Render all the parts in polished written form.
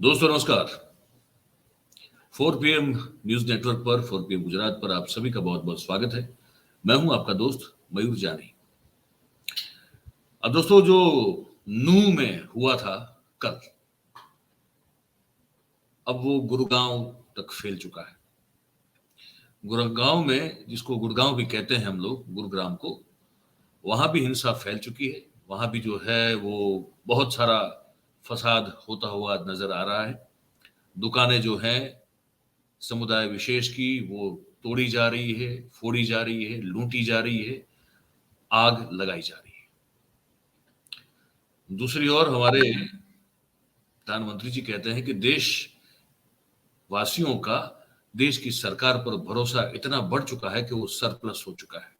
दोस्तों नमस्कार। 4 PM news network पर 4 PM गुजरात पर आप सभी का बहुत बहुत स्वागत है। मैं हूं आपका दोस्त मयूर जानी। अब दोस्तों जो नूह में हुआ था कल, अब वो गुरुगांव तक फैल चुका है। गुरुगांव में, जिसको गुड़गांव भी कहते हैं हम लोग, गुरुग्राम को, वहां भी हिंसा फैल चुकी है। वहां भी जो है वो बहुत सारा फसाद होता हुआ नजर आ रहा है। दुकानें जो हैं समुदाय विशेष की, वो तोड़ी जा रही है, फोड़ी जा रही है, लूटी जा रही है, आग लगाई जा रही है। दूसरी ओर हमारे प्रधानमंत्री जी कहते हैं कि देश वासियों का देश की सरकार पर भरोसा इतना बढ़ चुका है कि वो सरप्लस हो चुका है।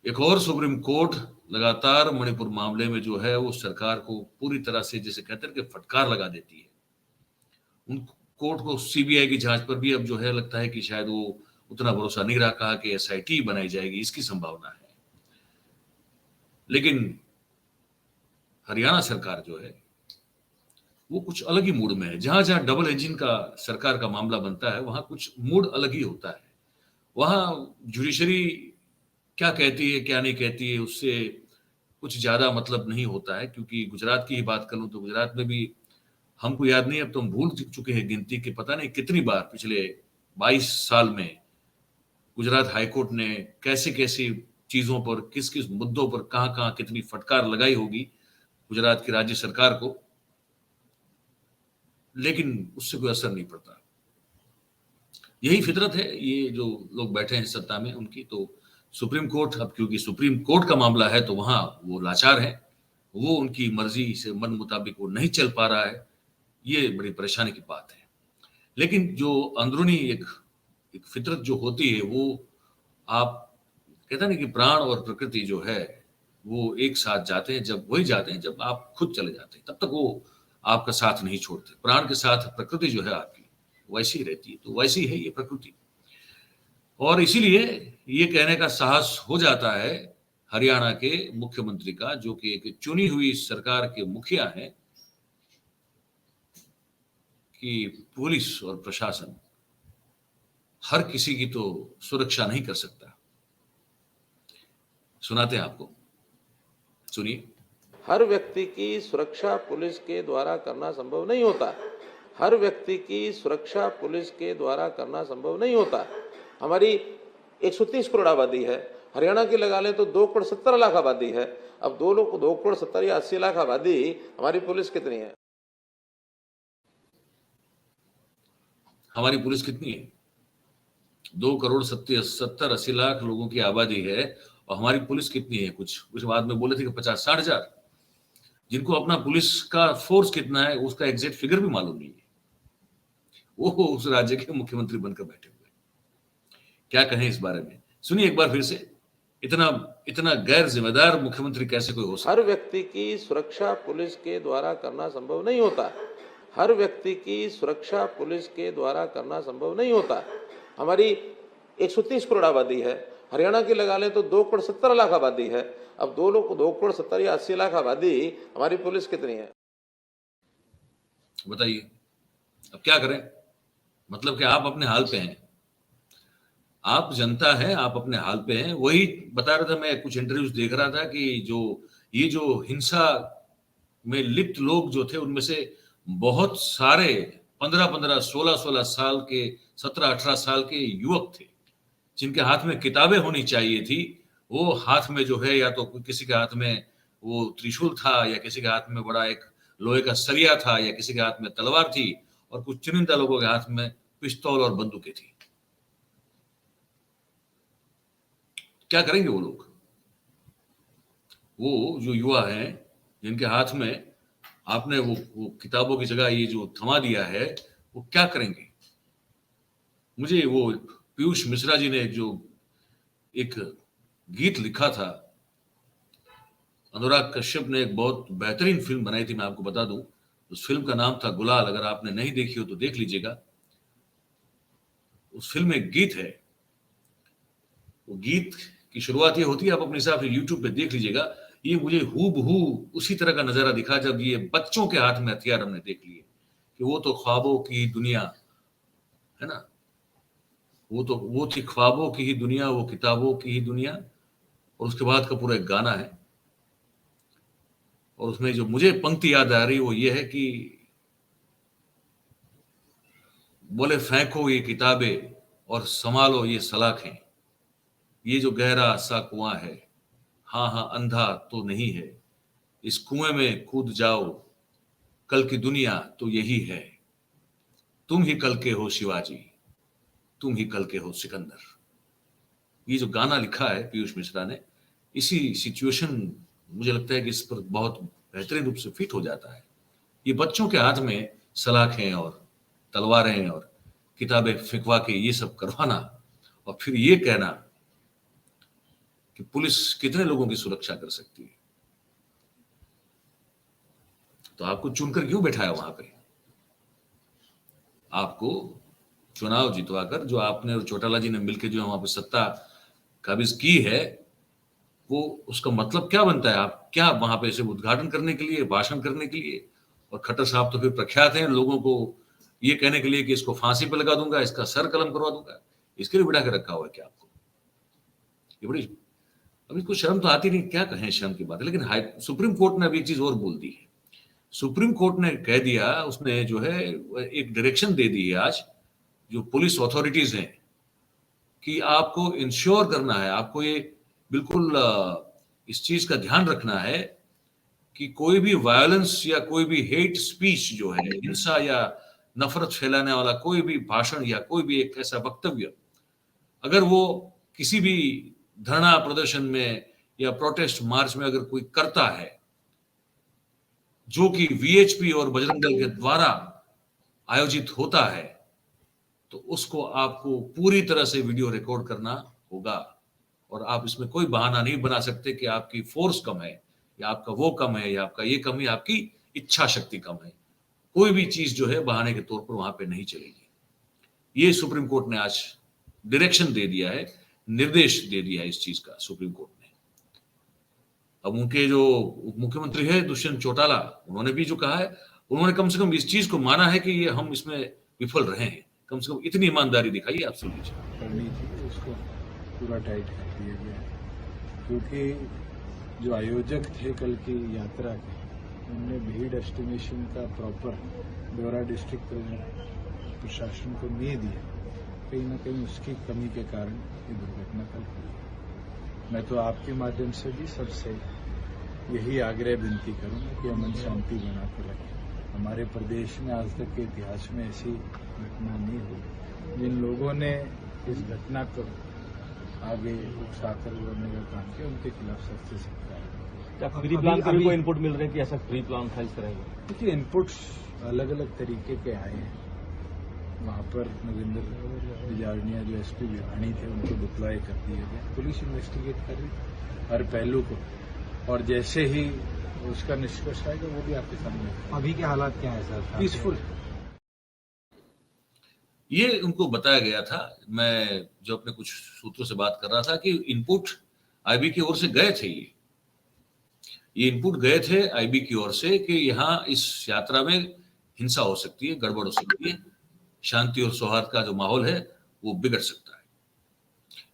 एक और सुप्रीम कोर्ट लगातार मणिपुर मामले में जो है वो सरकार को पूरी तरह से, जैसे कहते हैं कि फटकार लगा देती है। उन कोर्ट को सीबीआई की जांच पर भी अब जो है लगता है कि शायद वो उतना भरोसा नहीं रहा। कहा कि एसआईटी बनाई जाएगी, इसकी संभावना है। लेकिन हरियाणा सरकार जो है वो कुछ अलग ही मूड में है। जहां जहां डबल इंजन का सरकार का मामला बनता है वहां कुछ मूड अलग ही होता है। वहां जुडिशरी क्या कहती है क्या नहीं कहती है उससे कुछ ज्यादा मतलब नहीं होता है। क्योंकि गुजरात की ही बात करूं तो गुजरात में भी हमको याद नहीं, अब तो हम भूल चुके हैं गिनती कि पता नहीं कितनी बार पिछले 22 साल में गुजरात हाईकोर्ट ने कैसे कैसी चीजों पर, किस किस मुद्दों पर, कहां कहां कितनी फटकार लगाई होगी गुजरात की राज्य सरकार को, लेकिन उससे कोई असर नहीं पड़ता। यही फितरत है, ये जो लोग बैठे हैं सत्ता में उनकी। तो सुप्रीम कोर्ट, अब क्योंकि सुप्रीम कोर्ट का मामला है तो वहां वो लाचार है, वो उनकी मर्जी से मन मुताबिक वो नहीं चल पा रहा है। ये बड़ी परेशानी की बात है। लेकिन जो अंदरूनी एक एक फितरत जो होती है वो, आप कहते हैं ना कि प्राण और प्रकृति जो है वो एक साथ जाते हैं। जब वही जाते हैं जब आप खुद चले जाते हैं, तब तक वो आपका साथ नहीं छोड़ते। प्राण के साथ प्रकृति जो है आपकी वैसी ही रहती है। तो वैसी है ये प्रकृति। और इसीलिए ये कहने का साहस हो जाता है हरियाणा के मुख्यमंत्री का, जो कि एक चुनी हुई सरकार के मुखिया हैं, कि पुलिस और प्रशासन हर किसी की तो सुरक्षा नहीं कर सकता। सुनाते हैं आपको, सुनिए। हर व्यक्ति की सुरक्षा पुलिस के द्वारा करना संभव नहीं होता। हर व्यक्ति की सुरक्षा पुलिस के द्वारा करना संभव नहीं होता। हमारी 130 करोड़ आबादी है, हरियाणा की लगा लें तो 2,70,00,000 आबादी है। अब 2,70,000 या 80,00,000 आबादी, हमारी पुलिस कितनी है? हमारी पुलिस कितनी है? 2,70,80,00,000 लोगों की आबादी है। और हमारी पुलिस कितनी है? कुछ कुछ बाद में बोले थे कि 50-60 हजार। जिनको अपना पुलिस का फोर्स कितना है उसका एग्जैक्ट फिगर भी मालूम नहीं है। वो उस राज्य के मुख्यमंत्री बनकर बैठे हुए। क्या कहें इस बारे में? सुनिए एक बार फिर से। इतना इतना गैर जिम्मेदार मुख्यमंत्री कैसे कोई हो सकता? हर व्यक्ति की सुरक्षा पुलिस के द्वारा करना संभव नहीं होता। हर व्यक्ति की सुरक्षा पुलिस के द्वारा करना संभव नहीं होता। हमारी 130 करोड़ आबादी है, हरियाणा की लगा लें तो 2,70,00,000 आबादी है। अब 2,70,000 या 80,00,000 आबादी, हमारी पुलिस कितनी है? बताइए अब क्या करें? मतलब कि आप अपने हाल पे हैं, आप जनता है, आप अपने हाल पे हैं। वही बता रहा था, मैं कुछ इंटरव्यूज देख रहा था कि जो हिंसा में लिप्त लोग जो थे उनमें से बहुत सारे 15-15, 16-16 साल के, 17-18 साल के युवक थे, जिनके हाथ में किताबें होनी चाहिए थी। वो हाथ में जो है, या तो किसी के हाथ में वो त्रिशूल था, या किसी के हाथ में बड़ा एक लोहे का सरिया था, या किसी के हाथ में तलवार थी, और कुछ चुनिंदा लोगों के हाथ में पिस्तौल और बंदूकें थी। क्या करेंगे वो लोग? वो जो युवा हैं जिनके हाथ में आपने वो किताबों की जगह ये जो थमा दिया है, वो क्या करेंगे? मुझे वो पीयूष मिश्रा जी ने जो एक गीत लिखा था, अनुराग कश्यप ने एक बहुत बेहतरीन फिल्म बनाई थी, मैं आपको बता दूं। उस फिल्म का नाम था गुलाल। अगर आपने नहीं देखी हो तो देख लीजिएगा। उस फिल्म में एक गीत है। वो गीत की शुरुआत ये होती है, आप अपने हिसाब से यूट्यूब पे देख लीजिएगा। ये मुझे हूबहू उसी तरह का नजारा दिखा जब ये बच्चों के हाथ में हथियार हमने देख लिए कि वो तो ख्वाबों की दुनिया है ना, वो थी ख्वाबों की ही दुनिया, वो किताबों की ही दुनिया। और उसके बाद का पूरा एक गाना है और उसमें जो मुझे पंक्ति याद आ रही वो ये है कि बोले फेंको ये किताबें और संभालो ये सलाखें, ये जो गहरा सा कुआं है, हाँ हाँ अंधा तो नहीं है, इस कुएं में कूद जाओ, कल की दुनिया तो यही है, तुम ही कल के हो शिवाजी, तुम ही कल के हो सिकंदर। ये जो गाना लिखा है पीयूष मिश्रा ने, इसी सिचुएशन मुझे लगता है कि इस पर बहुत बेहतरीन रूप से फिट हो जाता है। ये बच्चों के हाथ में सलाखें और तलवारें और किताबें फिकवा के ये सब करवाना और फिर ये कहना कि पुलिस कितने लोगों की सुरक्षा कर सकती है। तो आपको चुनकर क्यों बैठाया वहां पे? आपको चुनाव जितवाकर जो आपने और चौटाला जी ने मिलकर जो वहां पे सत्ता काबिज की है, वो उसका मतलब क्या बनता है? आप क्या वहां पे सिर्फ उद्घाटन करने के लिए, भाषण करने के लिए? और खट्टर साहब तो फिर प्रख्यात हैं लोगों को ये कहने के लिए कि इसको फांसी पे लगा दूंगा, इसका सर कलम करवा दूंगा। इसके लिए बिठा के रखा हुआ है क्या आपको? ये बड़ी, अब इसको शर्म तो आती नहीं, क्या कहें शर्म की बात है। लेकिन सुप्रीम कोर्ट ने अभी एक चीज और बोल दी है। सुप्रीम कोर्ट ने कह दिया, उसने जो है एक डायरेक्शन दे दी है आज जो पुलिस अथॉरिटीज हैं कि आपको इंश्योर करना है, आपको ये बिल्कुल इस चीज का ध्यान रखना है कि कोई भी वायलेंस या कोई भी हेट स्पीच जो है, हिंसा या नफरत फैलाने वाला कोई भी भाषण या कोई भी एक ऐसा वक्तव्य अगर वो किसी भी धरना प्रदर्शन में या प्रोटेस्ट मार्च में अगर कोई करता है जो कि वीएचपी और बजरंग दल के द्वारा आयोजित होता है, तो उसको आपको पूरी तरह से वीडियो रिकॉर्ड करना होगा। और आप इसमें कोई बहाना नहीं बना सकते कि आपकी फोर्स कम है या आपका वो कम है या आपका ये कम है, आपकी इच्छा शक्ति कम है। कोई भी चीज जो है बहाने के तौर पर वहां पे नहीं चलेगी। ये सुप्रीम कोर्ट ने आज डायरेक्शन दे दिया है, निर्देश दे दिया है इस चीज का सुप्रीम कोर्ट ने। अब उनके जो मुख्यमंत्री है दुष्यंत चौटाला, उन्होंने भी जो कहा है, उन्होंने कम से कम इस चीज को माना है कि ये हम इसमें विफल रहे हैं। कम से कम इतनी ईमानदारी दिखाई आप सुन लीजिए। करनी थी उसको पूरा टाइट कर दिया गया, क्योंकि जो आयोजक थे कल की यात्रा के, उनने भीड़ एस्टिमेशन का प्रॉपर ब्यौरा डिस्ट्रिक्ट प्रशासन को नहीं दिया। कहीं ना कहीं उसकी कमी के कारण ये दुर्घटना कल हुई। मैं तो आपके माध्यम से भी सबसे यही आग्रह विनती करूंगा कि अमन शांति बना के रखें। हमारे प्रदेश में आज तक के इतिहास में ऐसी घटना नहीं हुई। जिन लोगों ने इस घटना को आगे उकसाकर करने का काम किया, उनके खिलाफ सख्त से सख्त कार्रवाई। फ्री प्लान के भी कोई इनपुट मिल रहे हैं कि ऐसा फ्री प्लान था इस तरह का? देखिए, इनपुट्स अलग अलग तरीके के आए हैं। वहां पर नरेंद्र बिजारनिया जो एसपी भिवानी थे, उनको डिप्लॉय कर दिए गए। पुलिस इन्वेस्टिगेट कर रही हर पहलू को, और जैसे ही उसका निष्कर्ष आएगा वो भी आपके सामने। अभी के हालात क्या है सर? पीसफुल। ये उनको बताया गया था। मैं जो अपने कुछ सूत्रों से बात कर रहा था कि इनपुट आईबी की ओर से गए थे। ये इनपुट गए थे आईबी की ओर से कि यहाँ इस यात्रा में हिंसा हो सकती है, गड़बड़ हो सकती है, शांति और सौहार्द का जो माहौल है वो बिगड़ सकता है।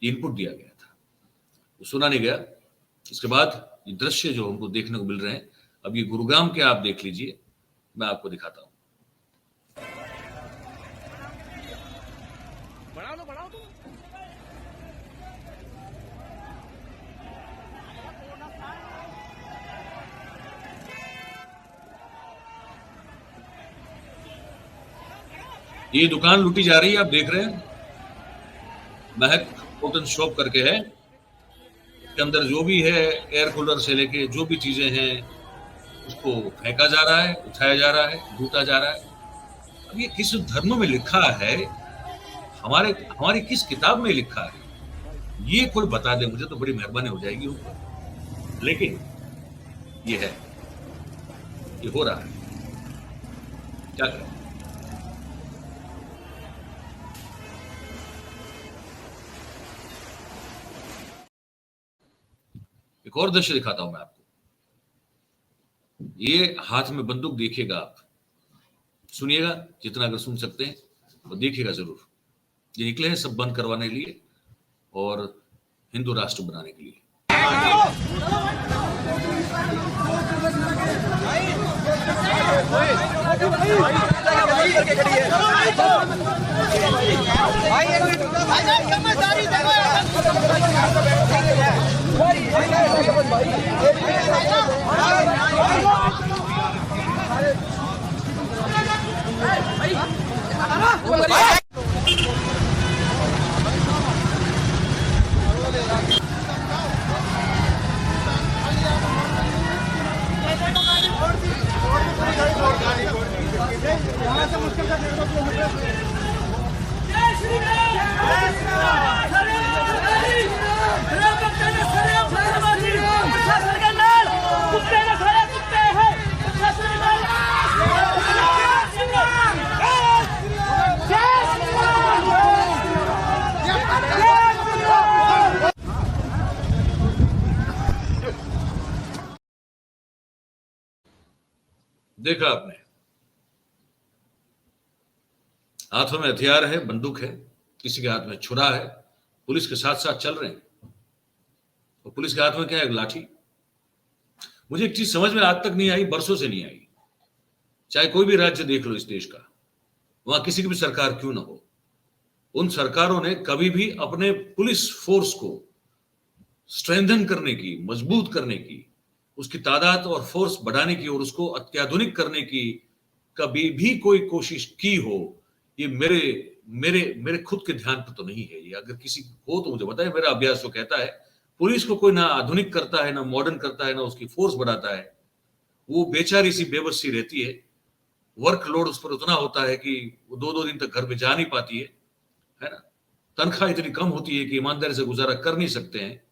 ये इनपुट दिया गया था, वो सुना नहीं गया। इसके बाद ये दृश्य जो हमको देखने को मिल रहे हैं, अब ये गुरुग्राम के आप देख लीजिए, मैं आपको दिखाता हूं। ये दुकान लूटी जा रही है, आप देख रहे हैं, महक कॉटन शॉप करके है। के अंदर जो भी है, एयर कूलर से लेके जो भी चीजें हैं, उसको फेंका जा रहा है, उठाया जा रहा है, लूटा जा रहा है। अब ये किस धर्म में लिखा है, हमारी किस किताब में लिखा है, ये कोई बता दे मुझे तो बड़ी मेहरबानी हो जाएगी ऊपर। लेकिन ये है, ये हो रहा है, क्या करें। एक और दृश्य दिखाता हूं मैं आपको। ये हाथ में बंदूक देखिएगा, आप सुनिएगा जितना अगर सुन सकते हैं तो देखिएगा जरूर। ये निकले हैं सब बंद करवाने के लिए और हिंदू राष्ट्र बनाने के लिए। देखा आपने, हाथों में हथियार है, बंदूक है, किसी के हाथ में छुरा है, पुलिस के साथ साथ चल रहे हैं। और पुलिस के हाथ में क्या है? लाठी। मुझे एक चीज समझ में आज तक नहीं आई, बरसों से नहीं आई, चाहे कोई भी राज्य देख लो इस देश का, वहां किसी की भी सरकार क्यों ना हो, उन सरकारों ने कभी भी अपने पुलिस फोर्स को स्ट्रेंथन करने की, मजबूत करने की, उसकी तादाद और फोर्स बढ़ाने की और उसको अत्याधुनिक करने की कभी भी कोई कोशिश की हो, ये मेरे मेरे मेरे खुद के ध्यान पर तो नहीं है। ये अगर किसी हो तो मुझे बताए। मेरा अभ्यास जो कहता है पुलिस को कोई ना आधुनिक करता है, ना मॉडर्न करता है, ना उसकी फोर्स बढ़ाता है, वो बेचारी सी बेबस सी रहती है। वर्कलोड उस पर उतना होता है कि वो 2-2 दिन तक घर पे जा नहीं पाती है ना। तनख्वाह इतनी कम होती है कि ईमानदारी से गुजारा कर नहीं सकते हैं।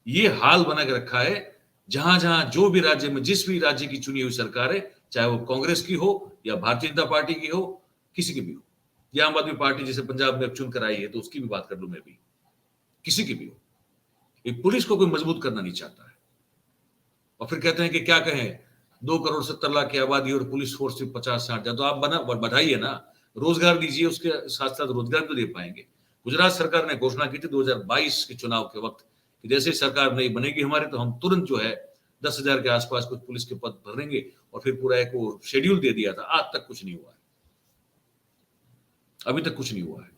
ये हाल बना के रखा है। जहां जहां जो भी राज्य में, जिस भी राज्य की चुनी हुई सरकार है, चाहे वो कांग्रेस की हो या भारतीय जनता पार्टी की हो, किसी की भी हो, या आम आदमी पार्टी जैसे पंजाब में अब चुन कर आई है तो उसकी भी बात कर लूं मैं भी, किसी की भी हो, ये पुलिस को कोई मजबूत करना नहीं चाहता है। और फिर कहते हैं कि क्या कहें, 2 करोड़ 70 लाख की आबादी और पुलिस फोर्स सिर्फ 50-60 हजार, तो आप बढ़ाइए ना, रोजगार दीजिए, उसके साथ साथ रोजगार तो दे पाएंगे। गुजरात सरकार ने घोषणा की थी 2022 के चुनाव के वक्त कि जैसे सरकार नहीं बनेगी हमारे तो हम तुरंत जो है 10,000 के आसपास कुछ पुलिस के पद भरेंगे, और फिर पूरा एक वो शेड्यूल दे दिया था। आज तक कुछ नहीं हुआ है, अभी तक कुछ नहीं हुआ है।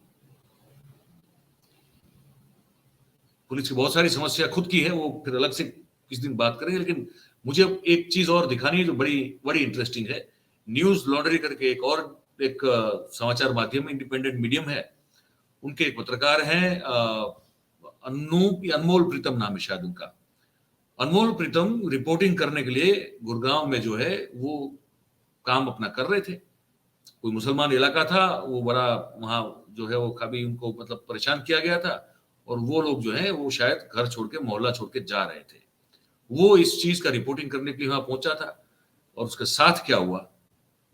पुलिस की बहुत सारी समस्या खुद की है, वो फिर अलग से किस दिन बात करेंगे। लेकिन मुझे एक चीज और दिखानी है जो बड़ी बड़ी इंटरेस्टिंग है। न्यूज लॉन्ड्री करके एक समाचार माध्यम, इंडिपेंडेंट मीडियम है, उनके एक पत्रकार हैं, अनमोल प्रीतम नाम है शायद उनका। अनमोल प्रीतम रिपोर्टिंग करने के लिए गुड़गांव में जो है वो काम अपना कर रहे थे। कोई मुसलमान इलाका था, वो बड़ा वहां जो है वो काफी उनको मतलब परेशान किया गया था, और वो लोग जो है वो शायद घर छोड़ के, मोहल्ला छोड़ के जा रहे थे। वो इस चीज का रिपोर्टिंग करने के लिए वहां पहुंचा था, और उसके साथ क्या हुआ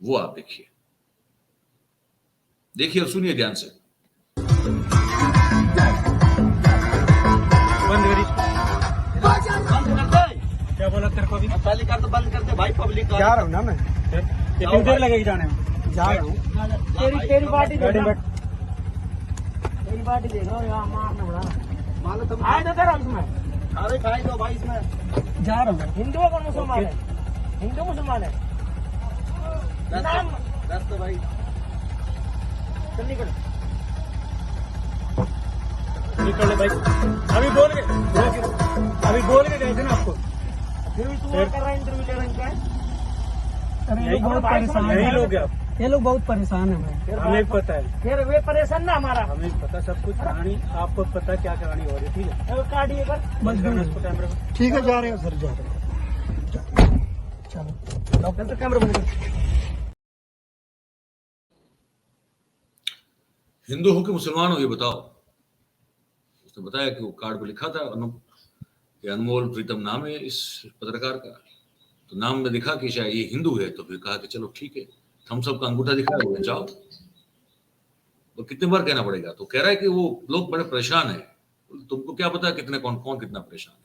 वो आप देखिए और सुनिए ध्यान से। क्या बोला तेरे को अभी? पहली कार तो बंद कर दे भाई, पब्लिक जा रहा हूँ ना मैं। कितनी देर लगेगी जाने में? जा रहा हूँ। तेरी पार्टी बैठ तेरी पार्टी देख लो, यहाँ मारना बड़ा मानो तुम आए तो तेरा उसमें अरे खाई दो भाई इसमें। जा रहा हूँ। हिंदुओं का मुसलमान है, हिंदू मुसलमान है। दस तो भाई चल निकल निकल भाई। अभी बोल के गए थे ना आपको। फिर भी तू कर रहा है, इंटरव्यू ले रहा है क्या? यही बहुत परेशान है, यही लोग हैं आप। ये लोग बहुत परेशान है भाई। हमें पता है, फिर वे परेशान ना हमारा, हमें पता सब कुछ कहानी। आपको पता क्या कहानी हो रही, ठीक है? काटिए कर बस इसको कैमरे में। ठीक है, जा रहे हो सर, जा रहे हो। चलो डॉक्टर तो कैमरा बंद कर। हिंदू हो कि मुसलमान हो ये बताओ। उसने बताया कि वो कार्ड पे लिखा था अनमोल प्रीतम नाम है इस पत्रकार का, तो नाम में दिखा कि शायद ये हिंदू है, तो फिर कहा कि चलो ठीक है, थम्स अप का अंगूठा दिखाया, जाओ। तो कितने बार कहना पड़ेगा? तो कह रहा है कि वो लोग बड़े परेशान है। तुमको क्या पता कितने कौन कितना परेशान है?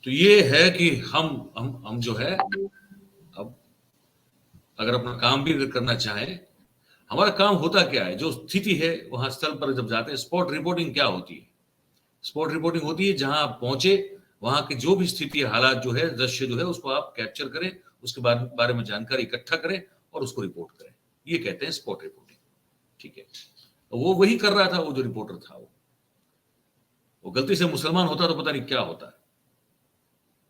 तो ये है कि हम जो है अब अगर अपना काम भी अगर करना चाहें, हमारा काम होता क्या है, जो स्थिति है वहां स्थल पर जब जाते हैं, स्पॉट रिपोर्टिंग क्या होती है? स्पॉट रिपोर्टिंग होती है जहां आप पहुंचे, वहां की जो भी स्थिति हालात जो है, दृश्य जो है, उसको आप कैप्चर करें, उसके बारे में जानकारी इकट्ठा करें और उसको रिपोर्ट करें। ये कहते हैं स्पॉट रिपोर्टिंग। ठीक है, तो वो वही कर रहा था, वो जो रिपोर्टर था वो गलती से मुसलमान होता तो पता नहीं क्या होता।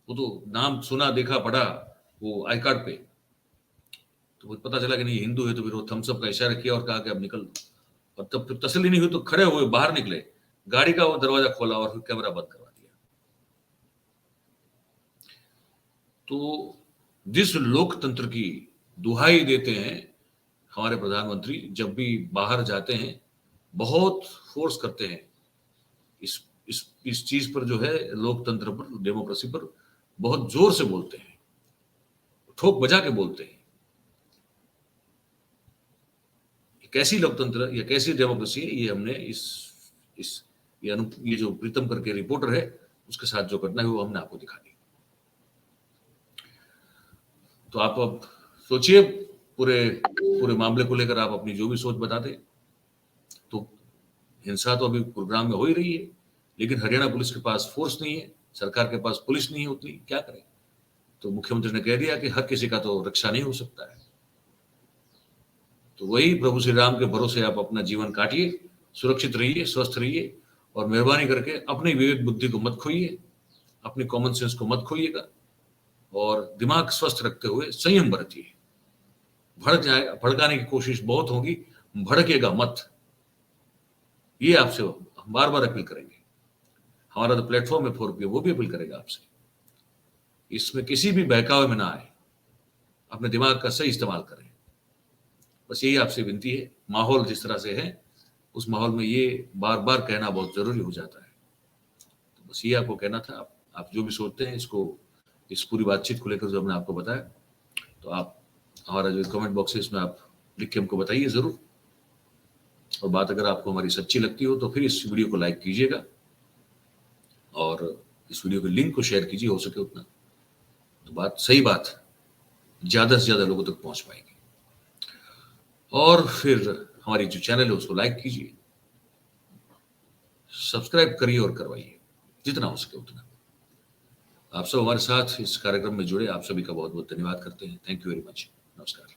वो तो नाम सुना, देखा, पढ़ा वो आई कार्ड पे, तो पता चला कि नहीं हिंदू है, तो फिर वो थम्स अप का इशारा किया और कहा कि अब निकल। और तब फिर तसल्ली नहीं हुई तो खड़े हुए बाहर निकले, गाड़ी का वो दरवाजा खोला और फिर कैमरा बंद करवा दिया। तो जिस लोकतंत्र की दुहाई देते हैं हमारे प्रधानमंत्री, जब भी बाहर जाते हैं बहुत फोर्स करते हैं इस चीज पर, जो है लोकतंत्र पर, डेमोक्रेसी पर बहुत जोर से बोलते हैं, ठोक बजा के बोलते हैं। कैसी लोकतंत्र या कैसी डेमोक्रेसी है, ये हमने ये जो प्रीतम करके रिपोर्टर है उसके साथ जो घटना है वो हमने आपको दिखा दी। तो आप अब सोचिए पूरे मामले को लेकर आप अपनी जो भी सोच बताते। तो हिंसा तो अभी गुरुग्राम में हो ही रही है, लेकिन हरियाणा पुलिस के पास फोर्स नहीं है, सरकार के पास पुलिस नहीं है उतनी, क्या करें? तो मुख्यमंत्री ने कह दिया कि हर किसी का तो रक्षा नहीं हो सकता है। तो वही प्रभु श्री राम के भरोसे आप अपना जीवन काटिए, सुरक्षित रहिए, स्वस्थ रहिए और मेहरबानी करके अपनी विवेक बुद्धि को मत खोइए, अपनी कॉमन सेंस को मत खोइएगा और दिमाग स्वस्थ रखते हुए संयम बरतिए। भड़काने की कोशिश बहुत होगी, भड़केगा मत, ये आपसे हम बार बार अपील करेंगे। हमारा जो प्लेटफॉर्म है 4P, वो भी अपील करेगा आपसे, इसमें किसी भी बहकावे में ना आए, अपने दिमाग का सही इस्तेमाल करें। बस यही आपसे विनती है। माहौल जिस तरह से है, उस माहौल में ये बार बार कहना बहुत जरूरी हो जाता है। तो बस ये आपको कहना था। आप जो भी सोचते हैं इस पूरी बातचीत को लेकर जो हमने आपको बताया, तो आप हमारा जो कमेंट बॉक्स है इसमें आप लिख के हमको बताइए जरूर। और बात अगर आपको हमारी सच्ची लगती हो तो फिर इस वीडियो को लाइक कीजिएगा और इस वीडियो के लिंक को शेयर कीजिए, हो सके उतना, तो सही बात ज्यादा से ज्यादा लोगों तक पहुंच पाएगी। और फिर हमारी जो चैनल है उसको लाइक कीजिए, सब्सक्राइब करिए और करवाइए जितना हो सके उतना। आप सब हमारे साथ इस कार्यक्रम में जुड़े, आप सभी का बहुत बहुत धन्यवाद करते हैं। Thank you very much. नमस्कार।